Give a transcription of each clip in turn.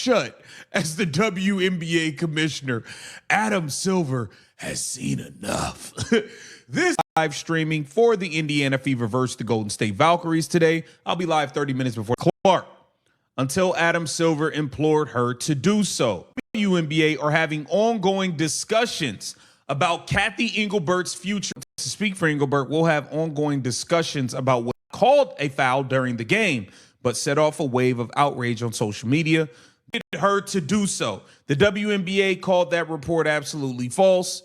shut as the WNBA commissioner. Adam Silver has seen enough. This live streaming for the Indiana Fever versus the Golden State Valkyries today. I'll be live 30 minutes before Clark until Adam Silver implored her to do so. WNBA are having ongoing discussions about Cathy Engelbert's future. To speak for Engelbert, we'll have ongoing discussions about what called a foul during the game, but set off a wave of outrage on social media. Needed her to do so. The WNBA called that report absolutely false.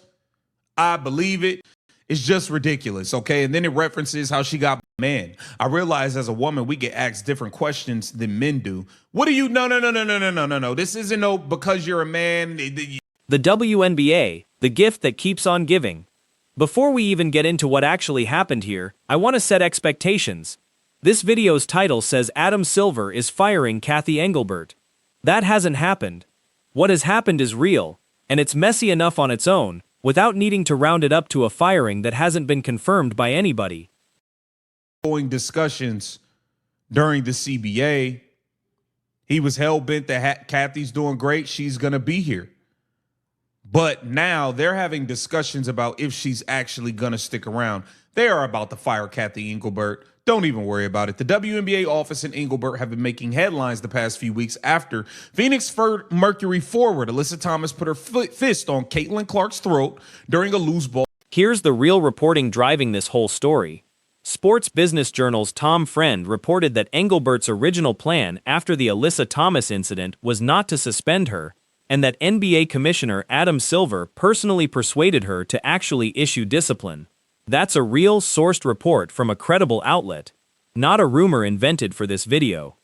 I believe it. It's just ridiculous, okay? And then it references how she got man. I realize as a woman, we get asked different questions than men do. What do you? No. This isn't no because you're a man. The WNBA, the gift that keeps on giving. Before we even get into what actually happened here, I want to set expectations. This video's title says Adam Silver is firing Cathy Engelbert. That hasn't happened. What has happened is real, and it's messy enough on its own, without needing to round it up to a firing that hasn't been confirmed by anybody. Going discussions during the CBA, he was hell-bent that Cathy's doing great, she's going to be here. But now they're having discussions about if she's actually going to stick around. They are about to fire Cathy Engelbert. Don't even worry about it. The WNBA office and Engelbert have been making headlines the past few weeks after Phoenix Mercury forward Alyssa Thomas put her fist on Caitlin Clark's throat during a loose ball. Here's the real reporting driving this whole story. Sports Business Journal's Tom Friend reported that Engelbert's original plan after the Alyssa Thomas incident was not to suspend her, and that NBA Commissioner Adam Silver personally persuaded her to actually issue discipline. That's a real sourced report from a credible outlet, not a rumor invented for this video.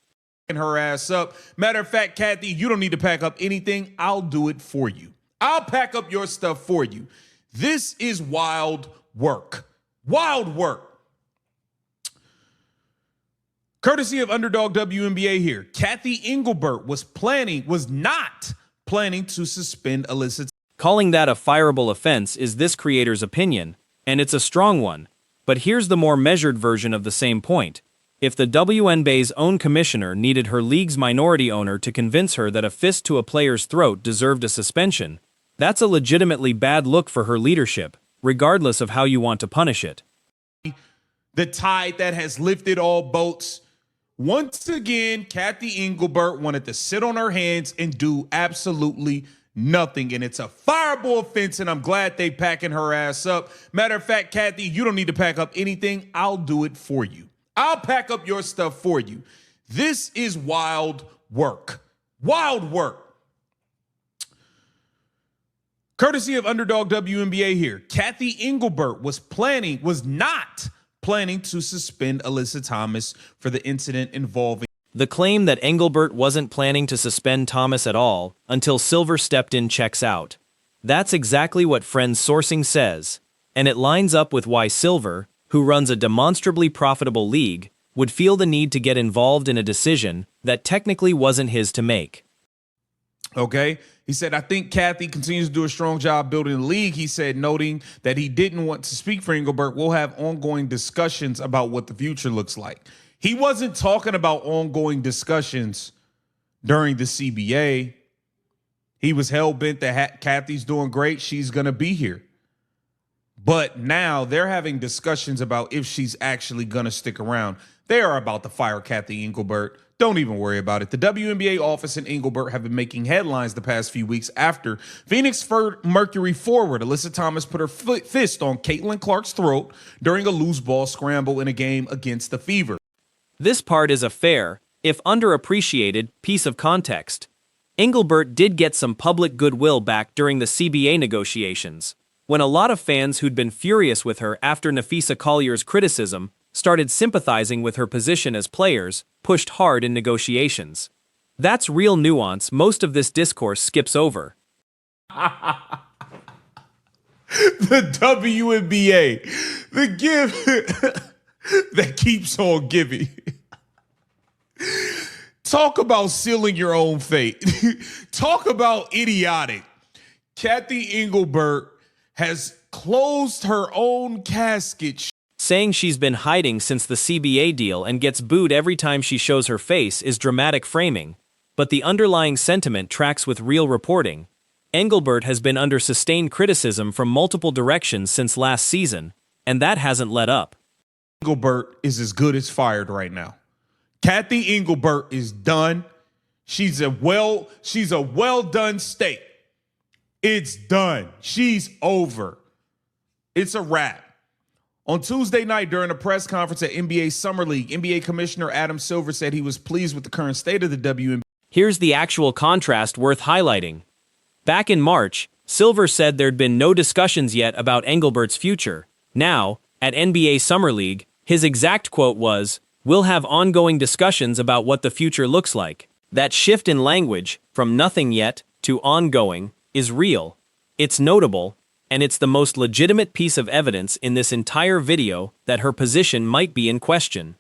Her ass up. Matter of fact, Cathy, you don't need to pack up anything. I'll do it for you. I'll pack up your stuff for you. This is wild work. Wild work. Courtesy of Underdog WNBA here. Cathy Engelbert was not planning to suspend Alyssa. Calling that a fireable offense is this creator's opinion, and it's a strong one. But here's the more measured version of the same point. If the WNBA's own commissioner needed her league's minority owner to convince her that a fist to a player's throat deserved a suspension, that's a legitimately bad look for her leadership, regardless of how you want to punish it. The tide that has lifted all boats. Once again, Cathy Engelbert wanted to sit on her hands and do absolutely nothing. And it's a fireable offense, and I'm glad they packing her ass up. Matter of fact, Cathy, you don't need to pack up anything. I'll do it for you. I'll pack up your stuff for you. This is wild work. Wild work. Courtesy of Underdog WNBA here. Cathy Engelbert was not planning to suspend Alyssa Thomas for the incident involving. The claim that Engelbert wasn't planning to suspend Thomas at all until Silver stepped in checks out. That's exactly what Friends sourcing says, and it lines up with why Silver, who runs a demonstrably profitable league, would feel the need to get involved in a decision that technically wasn't his to make. Okay, he said, I think Cathy continues to do a strong job building the league. He said, noting that he didn't want to speak for Engelbert. We'll have ongoing discussions about what the future looks like. He wasn't talking about ongoing discussions during the CBA. He was hell-bent that Cathy's doing great. She's going to be here. But now they're having discussions about if she's actually going to stick around. They are about to fire Cathy Engelbert. Don't even worry about it. The WNBA office and Engelbert have been making headlines the past few weeks after Phoenix Mercury forward Alyssa Thomas put her fist on Caitlin Clark's throat during a loose ball scramble in a game against the Fever. This part is a fair, if underappreciated, piece of context. Engelbert did get some public goodwill back during the CBA negotiations, when a lot of fans who'd been furious with her after Napheesa Collier's criticism started sympathizing with her position as players, pushed hard in negotiations. That's real nuance most of this discourse skips over. The WNBA, the gift that keeps on giving. Talk about sealing your own fate. Talk about idiotic. Cathy Engelbert has closed her own casket. Saying she's been hiding since the CBA deal and gets booed every time she shows her face is dramatic framing. but the underlying sentiment tracks with real reporting. Engelbert has been under sustained criticism from multiple directions since last season, and that hasn't let up. Engelbert is as good as fired right now. Cathy Engelbert is done. She's a well done steak. It's done. She's over. It's a wrap. On Tuesday night during a press conference at NBA Summer League, NBA Commissioner Adam Silver said he was pleased with the current state of the WNBA. Here's the actual contrast worth highlighting. Back in March, Silver said there'd been no discussions yet about Engelbert's future. Now, at NBA Summer League, his exact quote was, "We'll have ongoing discussions about what the future looks like." That shift in language, from nothing yet to ongoing, is real. It's notable, and it's the most legitimate piece of evidence in this entire video that her position might be in question.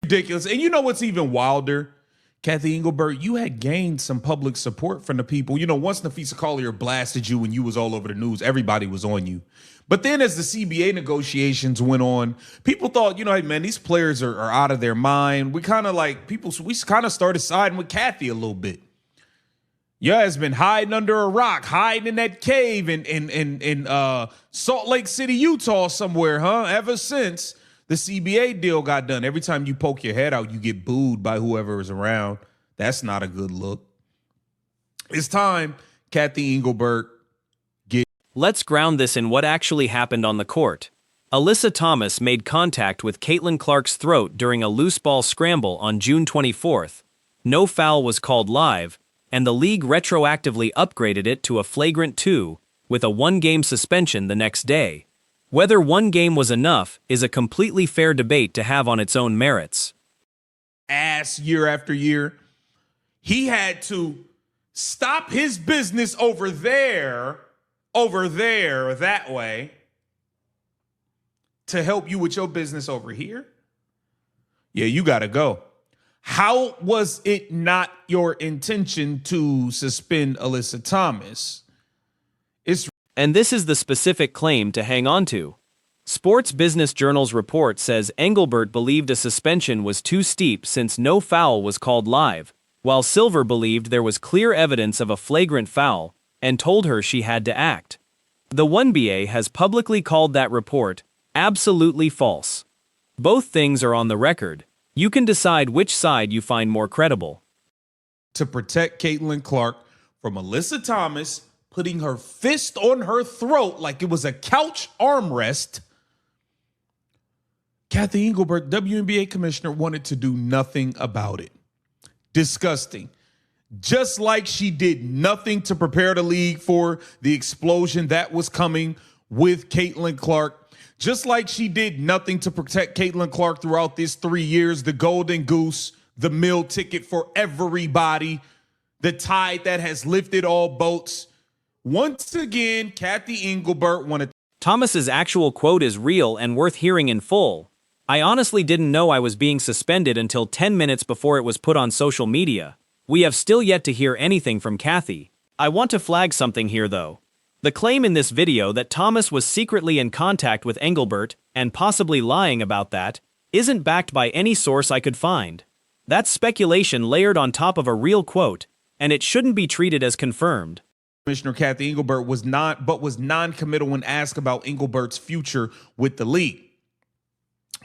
Ridiculous. And you know what's even wilder? Cathy Engelbert, you had gained some public support from the people. You know, once Nafisa Collier blasted you and you was all over the news, everybody was on you. But then as the CBA negotiations went on, people thought, you know, hey, man, these players are out of their mind. We kind of started siding with Cathy a little bit. Yeah, has been hiding under a rock, hiding in that cave in Salt Lake City, Utah somewhere, huh? Ever since the CBA deal got done. Every time you poke your head out, you get booed by whoever is around. That's not a good look. It's time Cathy Engelbert get. Let's ground this in what actually happened on the court. Alyssa Thomas made contact with Caitlin Clark's throat during a loose ball scramble on June 24th. No foul was called live, and the league retroactively upgraded it to a flagrant 2, with a 1-game suspension the next day. Whether 1 game was enough is a completely fair debate to have on its own merits. Ass year after year. He had to stop his business over there, that way, to help you with your business over here. Yeah, you got to go. How was it not your intention to suspend Alyssa Thomas? And this is the specific claim to hang on to. Sports Business Journal's report says Engelbert believed a suspension was too steep since no foul was called live, while Silver believed there was clear evidence of a flagrant foul and told her she had to act. The 1BA has publicly called that report absolutely false. Both things are on the record. You can decide which side you find more credible. To protect Caitlin Clark from Alyssa Thomas putting her fist on her throat like it was a couch armrest, Cathy Engelbert, WNBA commissioner, wanted to do nothing about it. Disgusting. Just like she did nothing to prepare the league for the explosion that was coming with Caitlin Clark. Just like she did nothing to protect Caitlin Clark throughout this 3 years, the golden goose, the meal ticket for everybody, the tide that has lifted all boats. Once again, Cathy Engelbert wanted. Thomas's actual quote is real and worth hearing in full. "I honestly didn't know I was being suspended until 10 minutes before it was put on social media. We have still yet to hear anything from Cathy. I want to flag something here though. The claim in this video that Thomas was secretly in contact with Engelbert and possibly lying about that isn't backed by any source I could find. That's speculation layered on top of a real quote, and it shouldn't be treated as confirmed." Commissioner Cathy Engelbert was non-committal when asked about Engelbert's future with the league.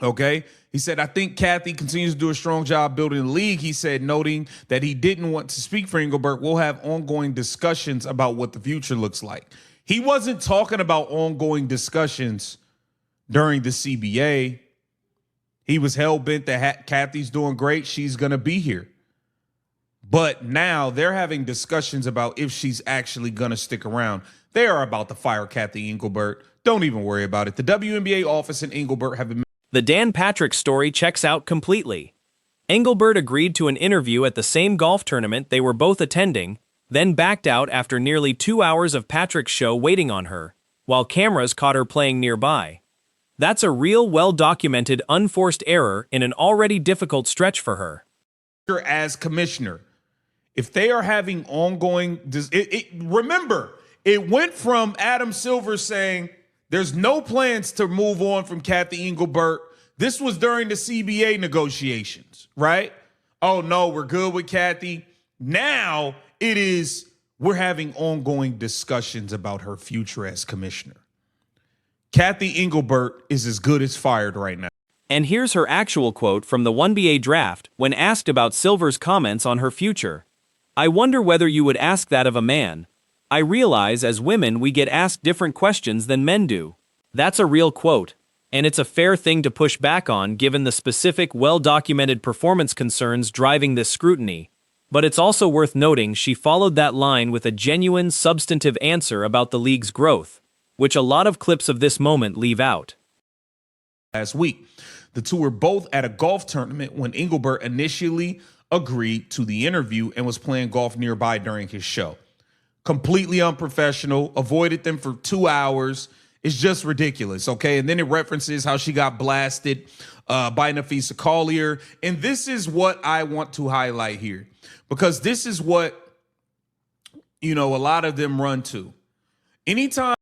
Okay, he said, "I think Cathy continues to do a strong job building the league." He said, noting that he didn't want to speak for Engelbert. "We'll have ongoing discussions about what the future looks like." He wasn't talking about ongoing discussions during the CBA. He was hell-bent that Cathy's doing great. She's going to be here. But now they're having discussions about if she's actually going to stick around. They are about to fire Cathy Engelbert. Don't even worry about it. The WNBA office and Engelbert have been. The Dan Patrick story checks out completely. Engelbert agreed to an interview at the same golf tournament they were both attending, then backed out after nearly 2 hours of Patrick's show waiting on her, while cameras caught her playing nearby. That's a real, well-documented, unforced error in an already difficult stretch for her. As commissioner, if they are having ongoing, remember, it went from Adam Silver saying there's no plans to move on from Cathy Engelbert. This was during the CBA negotiations, right? Oh, no, we're good with Cathy. Now it is, we're having ongoing discussions about her future as commissioner. Cathy Engelbert is as good as fired right now. And here's her actual quote from the 1BA draft when asked about Silver's comments on her future. "I wonder whether you would ask that of a man. I realize as women we get asked different questions than men do." That's a real quote, and it's a fair thing to push back on given the specific, well-documented performance concerns driving this scrutiny. But it's also worth noting she followed that line with a genuine, substantive answer about the league's growth, which a lot of clips of this moment leave out. Last week, the two were both at a golf tournament when Engelbert initially agreed to the interview and was playing golf nearby during his show. Completely unprofessional, avoided them for 2 hours. It's just ridiculous, okay? And then it references how she got blasted by Nafisa Collier. And this is what I want to highlight here, because this is what, a lot of them run to. Anytime